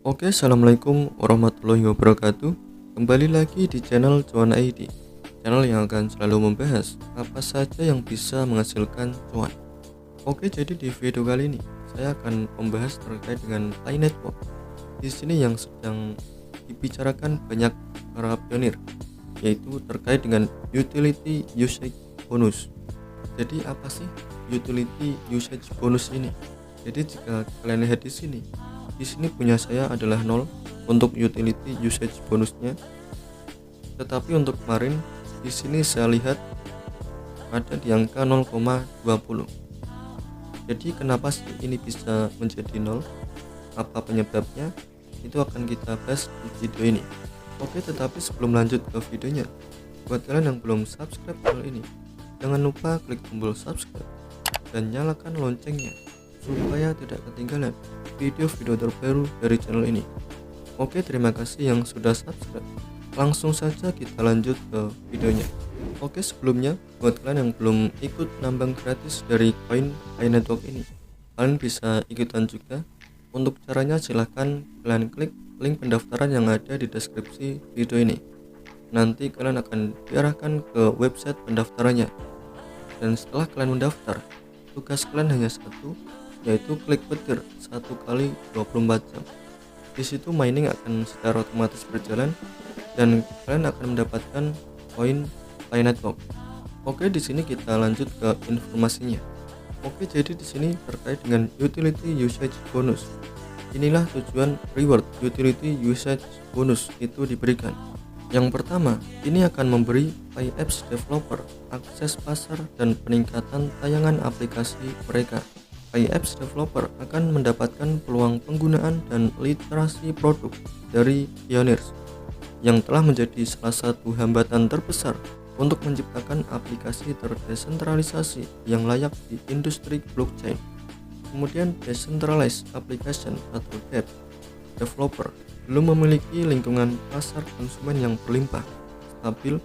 Oke, assalamualaikum warahmatullahi wabarakatuh. Kembali lagi di channel Cuan ID, channel yang akan selalu membahas apa saja yang bisa menghasilkan cuan. Oke, jadi di video kali ini saya akan membahas terkait dengan Pi Network. Di sini yang sedang dibicarakan banyak para pionir, yaitu terkait dengan utility usage bonus. Jadi apa sih utility usage bonus ini? Jadi jika kalian lihat di sini punya saya adalah 0 untuk utility usage bonusnya. Tetapi untuk kemarin di sini saya lihat ada di angka 0,20. Jadi kenapa sih ini bisa menjadi 0? Apa penyebabnya? Itu akan kita bahas di video ini. Oke, tetapi sebelum lanjut ke videonya, buat kalian yang belum subscribe channel ini, jangan lupa klik tombol subscribe dan nyalakan loncengnya supaya tidak ketinggalan video-video terbaru dari channel ini. Oke, terima kasih yang sudah subscribe. Langsung saja kita lanjut ke videonya. Oke, sebelumnya buat kalian yang belum ikut nambang gratis dari koin Pi Network ini, kalian bisa ikutan juga. Untuk caranya silahkan kalian klik link pendaftaran yang ada di deskripsi video ini. Nanti kalian akan diarahkan ke website pendaftarannya. Dan setelah kalian mendaftar, tugas kalian hanya satu, yaitu klik petir 1 kali 24 jam. Di situ mining akan secara otomatis berjalan dan kalian akan mendapatkan koin Pi Network. Oke, di sini kita lanjut ke informasinya. Oke, jadi di sini terkait dengan utility usage bonus. Inilah tujuan reward utility usage bonus itu diberikan. Yang pertama, ini akan memberi Pi Apps developer akses pasar dan peningkatan tayangan aplikasi mereka. Pi Apps developer akan mendapatkan peluang penggunaan dan literasi produk dari pioneers yang telah menjadi salah satu hambatan terbesar untuk menciptakan aplikasi terdesentralisasi yang layak di industri blockchain. Kemudian decentralized application atau DApp developer belum memiliki lingkungan pasar konsumen yang berlimpah, stabil,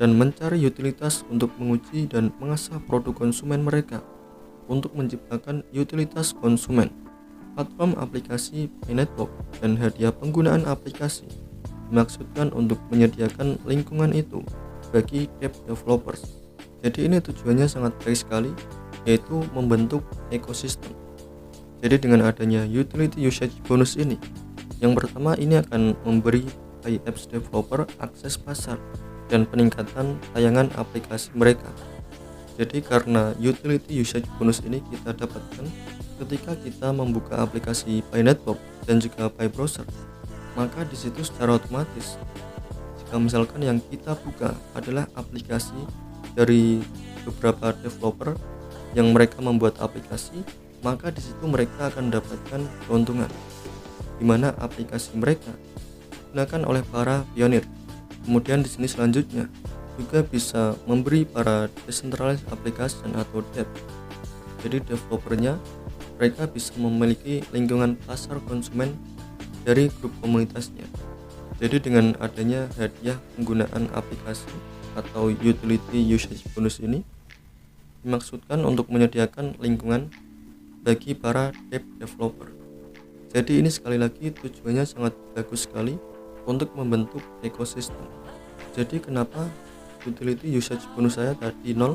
dan mencari utilitas untuk menguji dan mengasah produk konsumen mereka. Untuk menciptakan utilitas konsumen, platform aplikasi Pi Network dan hadiah penggunaan aplikasi dimaksudkan untuk menyediakan lingkungan itu bagi DApp developers. Jadi ini tujuannya sangat baik sekali, yaitu membentuk ekosistem. Jadi dengan adanya utility usage bonus ini, yang pertama ini akan memberi Pi Apps developer akses pasar dan peningkatan tayangan aplikasi mereka. Jadi karena utility usage bonus ini kita dapatkan ketika kita membuka aplikasi Pi Network dan juga Pi Browser, maka disitu secara otomatis jika misalkan yang kita buka adalah aplikasi dari beberapa developer yang mereka membuat aplikasi, maka disitu mereka akan mendapatkan keuntungan, di mana aplikasi mereka digunakan oleh para pionir. Kemudian di sini selanjutnya juga bisa memberi para decentralized application atau DApp. Jadi developernya mereka bisa memiliki lingkungan pasar konsumen dari grup komunitasnya. Jadi dengan adanya hadiah penggunaan aplikasi atau utility usage bonus ini dimaksudkan untuk menyediakan lingkungan bagi para DApp developer. Jadi ini sekali lagi tujuannya sangat bagus sekali untuk membentuk ekosistem. Jadi kenapa utility usage bonus saya tadi 0?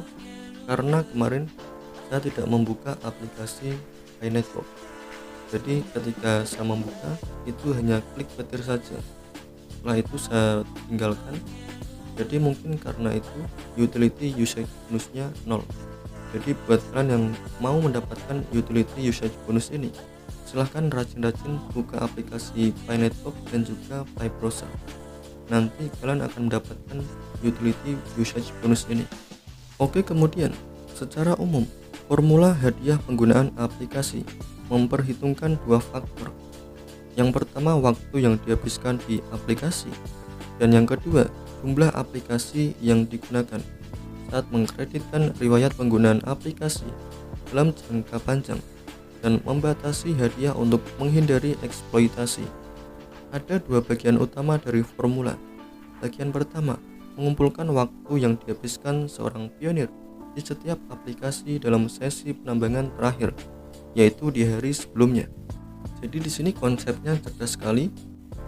Karena kemarin saya tidak membuka aplikasi Pi Network. Jadi ketika saya membuka itu hanya klik petir saja. Setelah itu saya tinggalkan. Jadi mungkin karena itu utility usage bonusnya 0. Jadi buat kalian yang mau mendapatkan utility usage bonus ini, silahkan rajin-rajin buka aplikasi Pi Network dan juga Pi Browser. Nanti kalian akan mendapatkan utility usage bonus ini. Oke, kemudian secara umum formula hadiah penggunaan aplikasi memperhitungkan dua faktor. Yang pertama, waktu yang dihabiskan di aplikasi, dan yang kedua, jumlah aplikasi yang digunakan saat mengkreditkan riwayat penggunaan aplikasi dalam jangka panjang dan membatasi hadiah untuk menghindari eksploitasi. Ada dua bagian utama dari formula. Bagian pertama, mengumpulkan waktu yang dihabiskan seorang pionir di setiap aplikasi dalam sesi penambangan terakhir, yaitu di hari sebelumnya. Jadi di sini konsepnya cerdas sekali.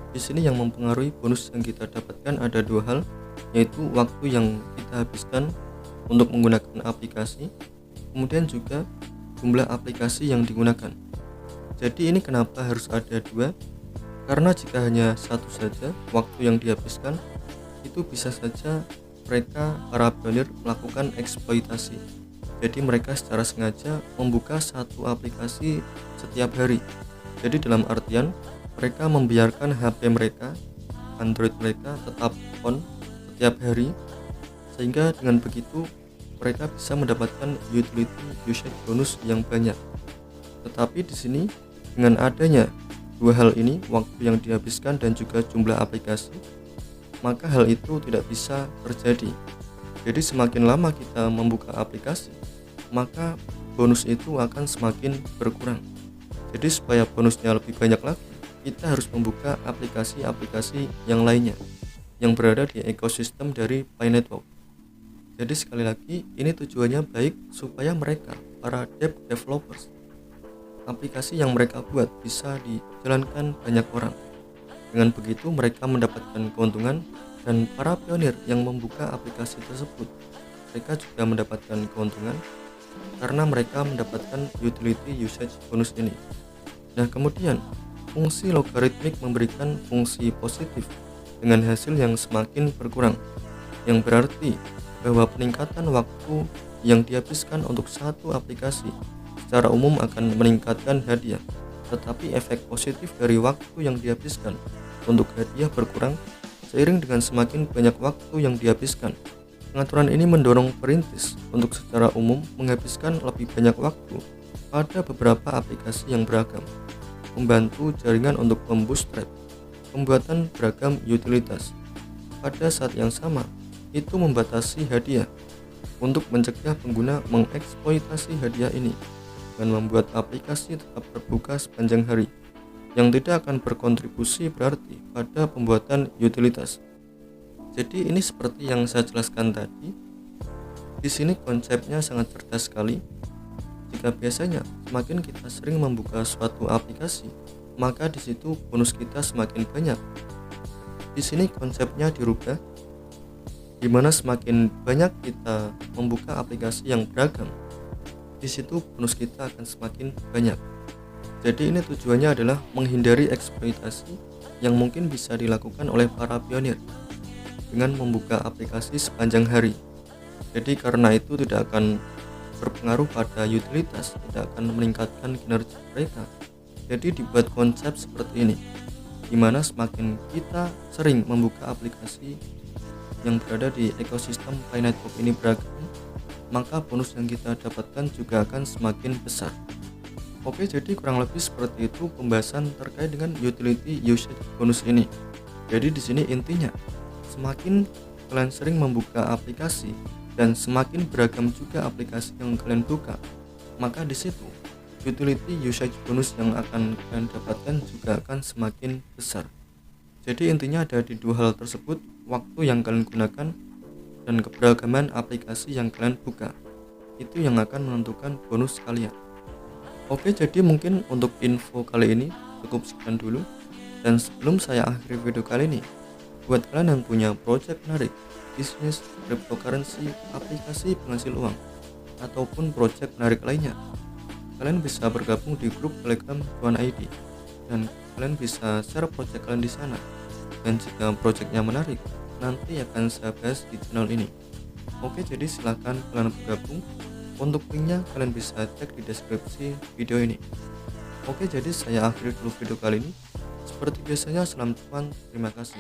Di sini yang mempengaruhi bonus yang kita dapatkan ada dua hal, yaitu waktu yang kita habiskan untuk menggunakan aplikasi, kemudian juga jumlah aplikasi yang digunakan. Jadi ini kenapa harus ada dua? Karena jika hanya satu saja waktu yang dihabiskan, itu bisa saja mereka para pionir melakukan eksploitasi. Jadi mereka secara sengaja membuka satu aplikasi setiap hari. Jadi dalam artian mereka membiarkan HP mereka, Android mereka tetap on setiap hari, sehingga dengan begitu mereka bisa mendapatkan utility usage bonus yang banyak. Tetapi di sini dengan adanya dua hal ini, waktu yang dihabiskan dan juga jumlah aplikasi, maka hal itu tidak bisa terjadi. Jadi semakin lama kita membuka aplikasi, maka bonus itu akan semakin berkurang. Jadi supaya bonusnya lebih banyak lagi, kita harus membuka aplikasi-aplikasi yang lainnya yang berada di ekosistem dari Pi Network. Jadi sekali lagi, ini tujuannya baik supaya mereka, para developers, aplikasi yang mereka buat bisa dijalankan banyak orang. Dengan begitu mereka mendapatkan keuntungan, dan para pionir yang membuka aplikasi tersebut, mereka juga mendapatkan keuntungan karena mereka mendapatkan utility usage bonus ini. Nah kemudian, fungsi logaritmik memberikan fungsi positif dengan hasil yang semakin berkurang, yang berarti bahwa peningkatan waktu yang dihabiskan untuk satu aplikasi secara umum akan meningkatkan hadiah, tetapi efek positif dari waktu yang dihabiskan untuk hadiah berkurang seiring dengan semakin banyak waktu yang dihabiskan. Pengaturan ini mendorong perintis untuk secara umum menghabiskan lebih banyak waktu pada beberapa aplikasi yang beragam, membantu jaringan untuk membootstrap pembuatan beragam utilitas. Pada saat yang sama, itu membatasi hadiah untuk mencegah pengguna mengeksploitasi hadiah ini dengan membuat aplikasi tetap terbuka sepanjang hari, yang tidak akan berkontribusi berarti pada pembuatan utilitas. Jadi ini seperti yang saya jelaskan tadi. Di sini konsepnya sangat cerdas sekali. Jika biasanya semakin kita sering membuka suatu aplikasi, maka di situ bonus kita semakin banyak. Di sini konsepnya dirubah, di mana semakin banyak kita membuka aplikasi yang beragam, di situ bonus kita akan semakin banyak. Jadi ini tujuannya adalah menghindari eksploitasi yang mungkin bisa dilakukan oleh para pionir dengan membuka aplikasi sepanjang hari. Jadi karena itu tidak akan berpengaruh pada utilitas, tidak akan meningkatkan kinerja mereka. Jadi dibuat konsep seperti ini, di mana semakin kita sering membuka aplikasi yang berada di ekosistem Pi Network ini beragam, maka bonus yang kita dapatkan juga akan semakin besar. Oke, jadi kurang lebih seperti itu pembahasan terkait dengan utility usage bonus ini. Jadi di sini intinya, semakin kalian sering membuka aplikasi dan semakin beragam juga aplikasi yang kalian buka, maka di situ utility usage bonus yang akan kalian dapatkan juga akan semakin besar. Jadi intinya ada di dua hal tersebut, waktu yang kalian gunakan dan keberagaman aplikasi yang kalian buka. Itu yang akan menentukan bonus kalian. Oke, jadi mungkin untuk info kali ini cukup sekian dulu. Dan sebelum saya akhiri video kali ini, buat kalian yang punya project menarik, bisnis, cryptocurrency, aplikasi penghasil uang, ataupun project menarik lainnya, kalian bisa bergabung di grup Telegram Cuan ID, dan kalian bisa share project kalian di sana. Dan jika projectnya menarik, nanti akan saya bahas di channel ini. Oke, jadi silahkan kalian bergabung. Untuk linknya kalian bisa cek di deskripsi video ini. Oke, jadi saya akhiri dulu video kali ini. Seperti biasanya, salam cuan, terima kasih.